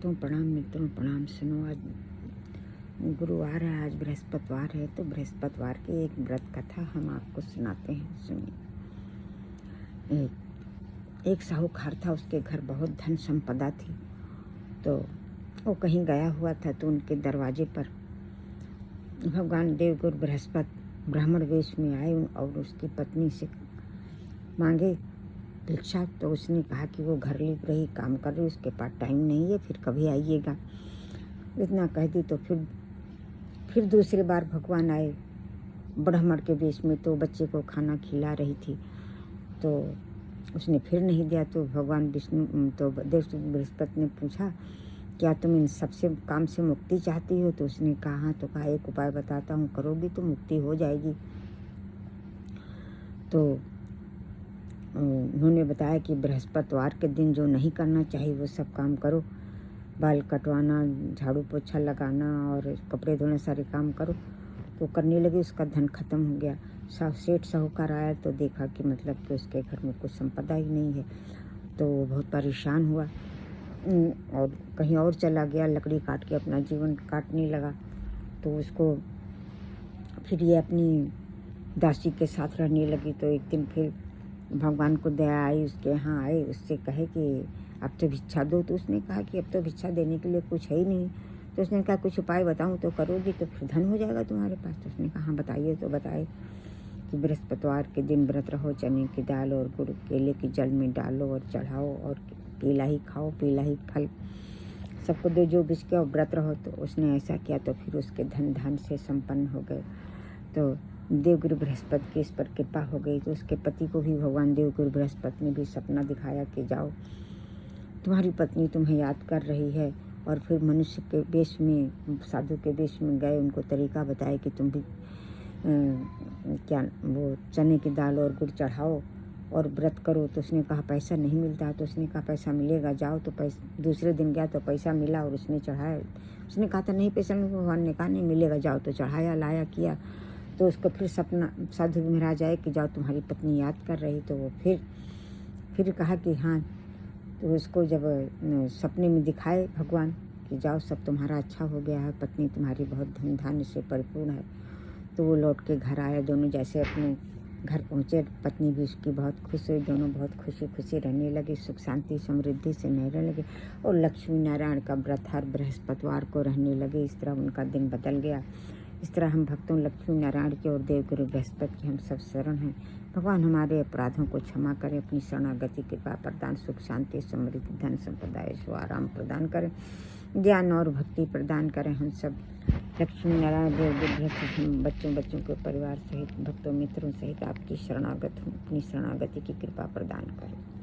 भक्तों प्रणाम, मित्रों प्रणाम। सुनो, आज गुरुवार है, आज बृहस्पतिवार है, तो बृहस्पतिवार की एक व्रत कथा हम आपको सुनाते हैं। सुनिए। एक साहूकार था, उसके घर बहुत धन संपदा थी। तो वो कहीं गया हुआ था, तो उनके दरवाजे पर भगवान देवगुरु बृहस्पति ब्राह्मण वेश में आए और उसकी पत्नी से मांगे भिक्षा। तो उसने कहा कि वो घर लिप रही, काम कर रही, उसके पास टाइम नहीं है, फिर कभी आइएगा। इतना कह दी तो फिर दूसरी बार भगवान आए ब्राह्मण के वेश में, तो बच्चे को खाना खिला रही थी। तो उसने फिर नहीं दिया। तो भगवान विष्णु तो देव बृहस्पति ने पूछा, क्या तुम इन सबसे काम से मुक्ति चाहती हो? तो उसने कहा हाँ। तो कहा एक उपाय बताता हूँ, करोगी तो मुक्ति हो जाएगी। तो उन्होंने बताया कि बृहस्पतिवार के दिन जो नहीं करना चाहिए वो सब काम करो। बाल कटवाना, झाड़ू पोछा लगाना और कपड़े धोने, सारे काम करो। तो करने लगी, उसका धन खत्म हो गया। सेठ साहूकार आया तो देखा कि मतलब कि उसके घर में कुछ संपदा ही नहीं है। तो वो बहुत परेशान हुआ और कहीं और चला गया, लकड़ी काट के अपना जीवन काटने लगा। तो उसको फिर ये अपनी दासी के साथ रहने लगी। तो एक दिन फिर भगवान को दया आई, उसके यहाँ आए, उससे कहे कि अब तो भिक्षा दो। तो उसने कहा कि अब तो भिक्षा देने के लिए कुछ है ही नहीं। तो उसने कहा कुछ उपाय बताऊं तो करोगी तो फिर धन हो जाएगा तुम्हारे पास। तो उसने कहा हाँ बताइए। तो बताए कि बृहस्पतिवार के दिन व्रत रहो, चने की दाल और गुड़ केले के जल में डालो और चढ़ाओ, और पीला ही खाओ, पीला ही फल सबको दो जो बीच के, और व्रत रहो। तो उसने ऐसा किया तो फिर उसके धन धान से संपन्न हो गए। तो देवगुरु बृहस्पति की इस पर कृपा हो गई। तो उसके पति को भी भगवान देवगुरु बृहस्पति ने भी सपना दिखाया कि जाओ, तुम्हारी पत्नी तुम्हें याद कर रही है। और फिर मनुष्य के वेश में, साधु के वेश में गए, उनको तरीका बताया कि तुम भी क्या वो चने की दाल और गुड़ चढ़ाओ और व्रत करो। तो उसने कहा पैसा नहीं मिलता। तो उसने कहा पैसा मिलेगा, जाओ। तो दूसरे दिन गया तो पैसा मिला और उसने चढ़ाया। उसने कहा था नहीं पैसा मिलेगा, भगवान ने कहा नहीं मिलेगा, जाओ। तो चढ़ाया, लाया, किया। तो उसको फिर सपना, साधु महाराज आए कि जाओ तुम्हारी पत्नी याद कर रही। तो वो फिर कहा कि हाँ। तो उसको जब सपने में दिखाए भगवान कि जाओ सब तुम्हारा अच्छा हो गया है, पत्नी तुम्हारी बहुत धन धान्य से परिपूर्ण है। तो वो लौट के घर आया। दोनों जैसे अपने घर पहुँचे, पत्नी भी उसकी बहुत खुश हुई। दोनों बहुत खुशी खुशी रहने लगे, सुख शांति समृद्धि से रहने लगे। और लक्ष्मी नारायण का व्रत हर बृहस्पतिवार को रहने लगे। इस तरह उनका दिन बदल गया। इस तरह हम भक्तों लक्ष्मी नारायण के और देवगुरु बृहस्पति के हम सब शरण हैं। भगवान हमारे अपराधों को क्षमा करें, अपनी शरणागति कृपा प्रदान, सुख शांति समृद्धि धन संपदा ऐश्वर्य आराम प्रदान करें, ज्ञान और भक्ति प्रदान करें। हम सब लक्ष्मी नारायण देवगुरु बृहस्पति बच्चों के परिवार सहित, भक्तों मित्रों सहित आपकी शरणागत हूँ, अपनी शरणागति की कृपा प्रदान करें।